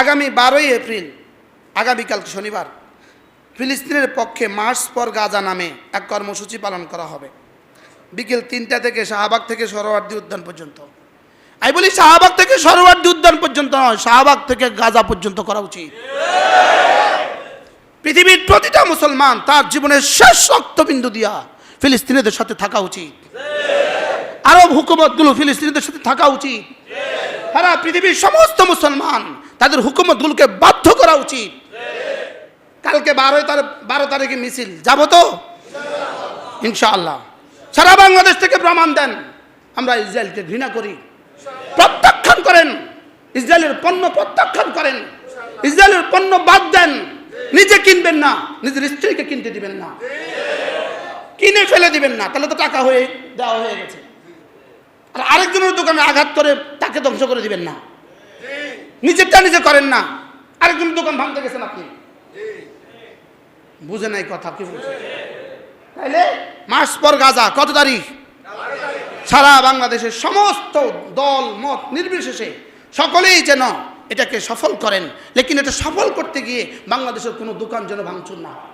আগামী 12ই এপ্রিল, আগামীকাল শনিবার, ফিলিস্তিনের পক্ষে মার্চ ফর গাজা নামে এক কর্মসূচি পালন করা হবে বিকেল 3টা থেকে শাহবাগ থেকে সরোয়ার্দী উদ্যান পর্যন্ত। আমি বলি শাহবাগ থেকে সরোয়ার্দী উদ্যান পর্যন্ত নয়, শাহবাগ থেকে গাজা পর্যন্ত করা উচিত। পৃথিবীর প্রতিটা মুসলমান তার জীবনের শেষ রক্তবিন্দু দিয়া ফিলিস্তিনিদের সাথে থাকা উচিত। আরব হুকুমতগুলো ফিলিস্তিনিদের সাথে থাকা উচিত। সারা পৃথিবীর সমস্ত মুসলমান তাদের হুকুমতগুলোকে বাধ্য করা উচিত। কালকে 12 তারিখে মিছিল যাব তো ইনশাআল্লাহ। সারা বাংলাদেশ থেকে প্রমাণ দেন আমরা ইসরায়েলকে ঘৃণা করি। প্রত্যাখ্যান করেন, ইসরায়েলের পণ্য প্রত্যাখ্যান করেন, ইসরায়েলের পণ্য বাদ দেন। নিজে কিনবেন না, নিজের স্ত্রীকে কিনতে দিবেন না, কিনে ফেলে দিবেন না, তাহলে তো টাকা হয়ে দেওয়া হয়ে গেছে। আর আরেকজনের দোকানে আঘাত করে তাকে ধ্বংস করে দিবেন না। নিজেরটা নিজে করেন না, আরেকজনের দোকান ভাঙতে গেছেন আপনি, বুঝে নাই কথা কি বলছে। তাইলে মার্চ ফর গাজা কত তারিখ? সারা বাংলাদেশের সমস্ত দল মত নির্বিশেষে সকলেই যেন এটাকে সফল করেন। লেকিন এটা সফল করতে গিয়ে বাংলাদেশের কোনো দোকান যেন ভাঙচুর না হয়।